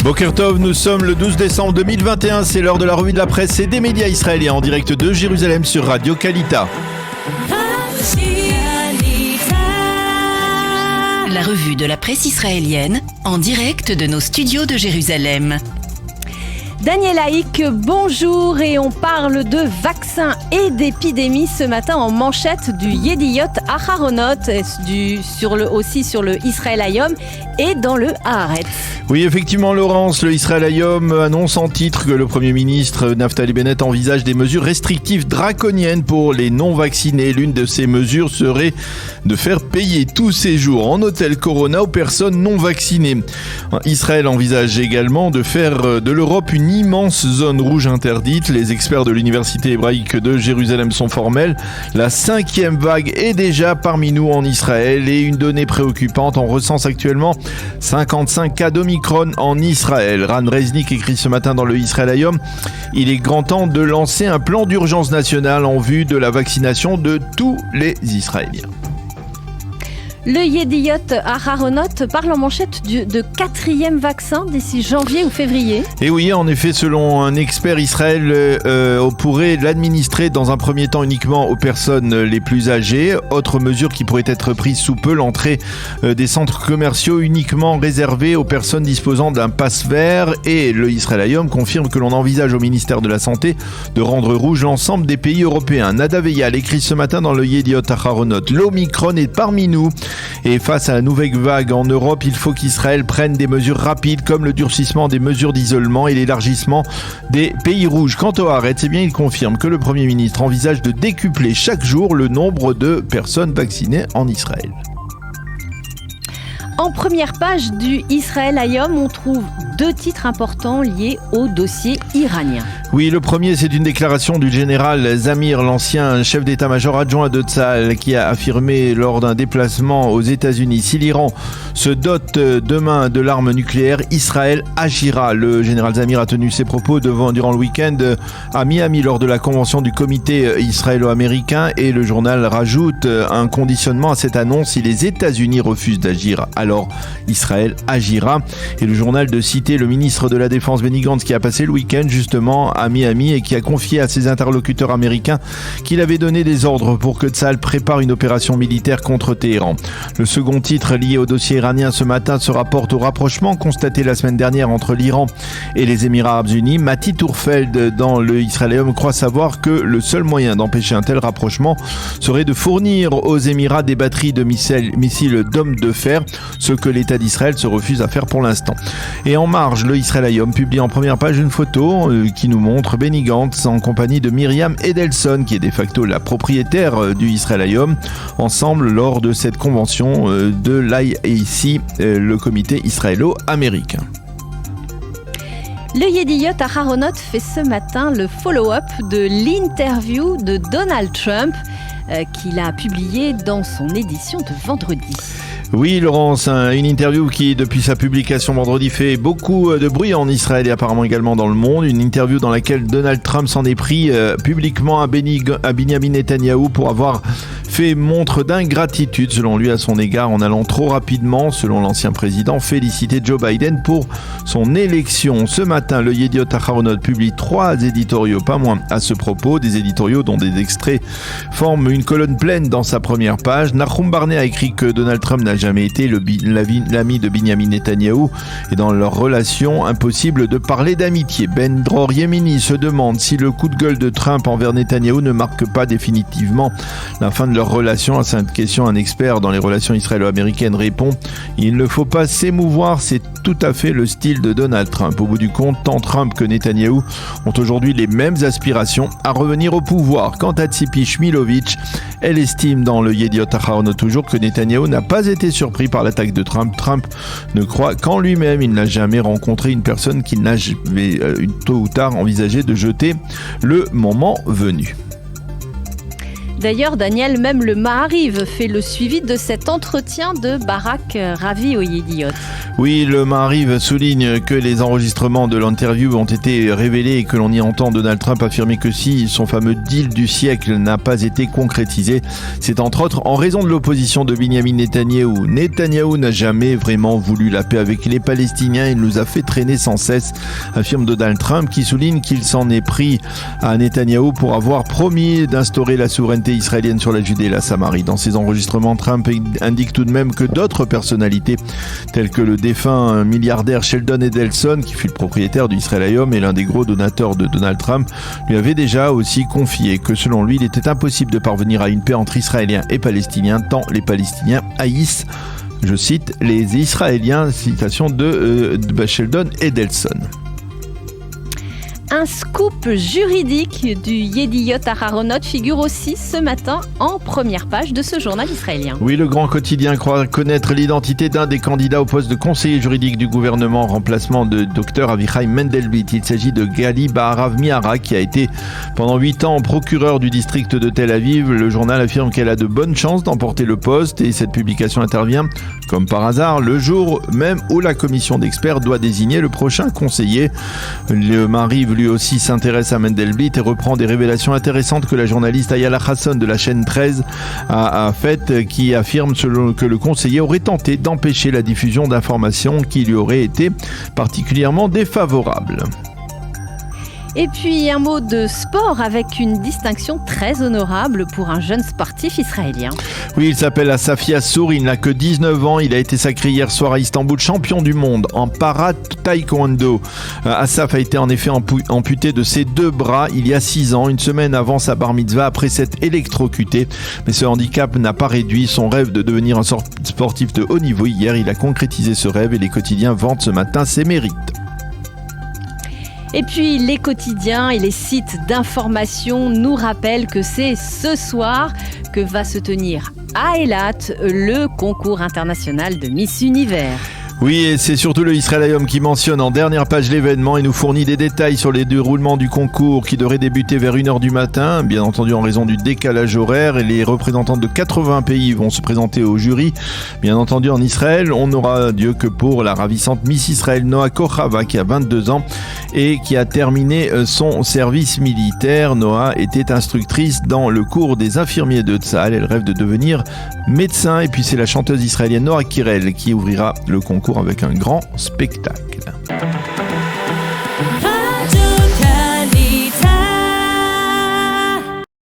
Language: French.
Boker Tov, nous sommes le 12 décembre 2021, c'est l'heure de la revue de la presse et des médias israéliens en direct de Jérusalem sur Radio Kalita. La revue de la presse israélienne en direct de nos studios de Jérusalem. Daniel Haïk, bonjour, et on parle de vaccins et d'épidémies ce matin en manchette du Yediot Aharonot, aussi sur le Israël Hayom et dans le Haaretz. Oui, effectivement, Laurence, le Israël Hayom annonce en titre que le Premier ministre Naftali Bennett envisage des mesures restrictives draconiennes pour les non-vaccinés. L'une de ces mesures serait de faire payer tous séjours en hôtel Corona aux personnes non vaccinées. Israël envisage également de faire de l'Europe une immense zone rouge interdite. Les experts de l'université hébraïque de Jérusalem sont formels. La 5e vague est déjà parmi nous en Israël et une donnée préoccupante, on recense actuellement 55 cas d'Omicron en Israël. Ran Reznik écrit ce matin dans le Israël Hayom, il est grand temps de lancer un plan d'urgence national en vue de la vaccination de tous les Israéliens. Le Yediot Aharonot parle en manchette de 4e vaccin d'ici janvier ou février. Et oui, en effet, selon un expert, Israël pourrait l'administrer dans un premier temps uniquement aux personnes les plus âgées. Autre mesure qui pourrait être prise sous peu, l'entrée des centres commerciaux uniquement réservés aux personnes disposant d'un pass vert. Et le Israël Hayom confirme que l'on envisage au ministère de la Santé de rendre rouge l'ensemble des pays européens. Nadav Eyal écrit ce matin dans le Yediot Aharonot, l'Omicron est parmi nous. Et face à la nouvelle vague en Europe, il faut qu'Israël prenne des mesures rapides comme le durcissement des mesures d'isolement et l'élargissement des pays rouges. Quant au Haaretz, il confirme que le Premier ministre envisage de décupler chaque jour le nombre de personnes vaccinées en Israël. En première page du Israël Hayom, on trouve 2 titres importants liés au dossier iranien. Oui, le premier, c'est une déclaration du général Zamir, l'ancien chef d'état-major adjoint de Tsahal, qui a affirmé lors d'un déplacement aux États-Unis: si l'Iran se dote demain de l'arme nucléaire, Israël agira. Le général Zamir a tenu ses propos durant le week-end à Miami lors de la convention du comité israélo-américain, et le journal rajoute un conditionnement à cette annonce: si les États-Unis refusent d'agir, alors Israël agira. Et le journal de citer le ministre de la Défense Benny Gantz, qui a passé le week-end justement à Miami et qui a confié à ses interlocuteurs américains qu'il avait donné des ordres pour que Tsahal prépare une opération militaire contre Téhéran. Le second titre lié au dossier iranien ce matin se rapporte au rapprochement constaté la semaine dernière entre l'Iran et les Émirats Arabes Unis. Mati Tourfeld dans le Israël Hayom croit savoir que le seul moyen d'empêcher un tel rapprochement serait de fournir aux Émirats des batteries de missiles d'hommes de fer, ce que l'État d'Israël se refuse à faire pour l'instant. Et en marge, le Israël Hayom publie en première page une photo qui nous montre Benny Gantz en compagnie de Myriam Edelson, qui est de facto la propriétaire du Israël Hayom, ensemble lors de cette convention de l'IAC, le comité israélo-américain. Le Yediot Aharonot fait ce matin le follow-up de l'interview de Donald Trump qu'il a publié dans son édition de vendredi. Oui, Laurence, une interview qui, depuis sa publication vendredi, fait beaucoup de bruit en Israël et apparemment également dans le monde. Une interview dans laquelle Donald Trump s'en est pris publiquement à Binyamin Netanyahou pour avoir fait montre d'ingratitude, selon lui, à son égard, en allant trop rapidement, selon l'ancien président, féliciter Joe Biden pour son élection. Ce matin, le Yediot Aharonot publie 3 éditoriaux, pas moins, à ce propos, des éditoriaux dont des extraits forment une colonne pleine dans sa première page. Nahum Barney a écrit que Donald Trump n'a jamais été l'ami de Binyamin Netanyahou, et dans leur relation, impossible de parler d'amitié. Ben Dror Yemini se demande si le coup de gueule de Trump envers Netanyahou ne marque pas définitivement la fin de leur relation. À cette question, un expert dans les relations israélo-américaines répond: il ne faut pas s'émouvoir, c'est tout à fait le style de Donald Trump. Au bout du compte, tant Trump que Netanyahou ont aujourd'hui les mêmes aspirations à revenir au pouvoir. Quant à Tzipi Shmilovitch, elle estime dans le Yediot Aharonot toujours que Netanyahou n'a pas été surpris par l'attaque de Trump. Trump ne croit qu'en lui-même. Il n'a jamais rencontré une personne qu'il n'a tôt ou tard envisagé de jeter le moment venu. D'ailleurs, Daniel, même le Maariv fait le suivi de cet entretien de Barak Ravi au Yediot. Oui, le Maariv souligne que les enregistrements de l'interview ont été révélés et que l'on y entend Donald Trump affirmer que si son fameux deal du siècle n'a pas été concrétisé, c'est entre autres en raison de l'opposition de Benyamin Netanyahou. Netanyahou n'a jamais vraiment voulu la paix avec les Palestiniens, il nous a fait traîner sans cesse, affirme Donald Trump, qui souligne qu'il s'en est pris à Netanyahou pour avoir promis d'instaurer la souveraineté israélienne sur la Judée et la Samarie. Dans ses enregistrements, Trump indique tout de même que d'autres personnalités, telles que le défunt milliardaire Sheldon Adelson, qui fut le propriétaire du Israel Hayom et l'un des gros donateurs de Donald Trump, lui avait déjà aussi confié que selon lui, il était impossible de parvenir à une paix entre Israéliens et Palestiniens, tant les Palestiniens haïssent, je cite, les Israéliens, citation de Sheldon Adelson. Un scoop juridique du Yediot Aharonot figure aussi ce matin en première page de ce journal israélien. Oui, le grand quotidien croit connaître l'identité d'un des candidats au poste de conseiller juridique du gouvernement en remplacement de Dr Avichai Mendelblit. Il s'agit de Gali Baharav Miara, qui a été pendant 8 ans procureur du district de Tel Aviv. Le journal affirme qu'elle a de bonnes chances d'emporter le poste et cette publication intervient, comme par hasard, le jour même où la commission d'experts doit désigner le prochain conseiller. Le Maariv lui aussi s'intéresse à Mendelblit et reprend des révélations intéressantes que la journaliste Ayala Hasson de la chaîne 13 a faites, qui affirme que le conseiller aurait tenté d'empêcher la diffusion d'informations qui lui auraient été particulièrement défavorables. Et puis un mot de sport avec une distinction très honorable pour un jeune sportif israélien. Oui, il s'appelle Asaf Yassour, il n'a que 19 ans, il a été sacré hier soir à Istanbul champion du monde en para-taekwondo. Asaf a été en effet amputé de ses 2 bras il y a 6 ans, une semaine avant sa bar mitzvah, après s'être électrocuté. Mais ce handicap n'a pas réduit son rêve de devenir un sportif de haut niveau. Hier, il a concrétisé ce rêve et les quotidiens vantent ce matin ses mérites. Et puis les quotidiens et les sites d'information nous rappellent que c'est ce soir que va se tenir à Eilat le concours international de Miss Univers. Oui, et c'est surtout le Israel Hayom qui mentionne en dernière page l'événement et nous fournit des détails sur les déroulements du concours qui devrait débuter vers 1h du matin. Bien entendu, en raison du décalage horaire, et les représentants de 80 pays vont se présenter au jury. Bien entendu, en Israël, on n'aura Dieu que pour la ravissante Miss Israël Noah Kochava, qui a 22 ans et qui a terminé son service militaire. Noah était instructrice dans le cours des infirmiers de Tzahal. Elle rêve de devenir médecin. Et puis c'est la chanteuse israélienne Noah Kirel qui ouvrira le concours avec un grand spectacle.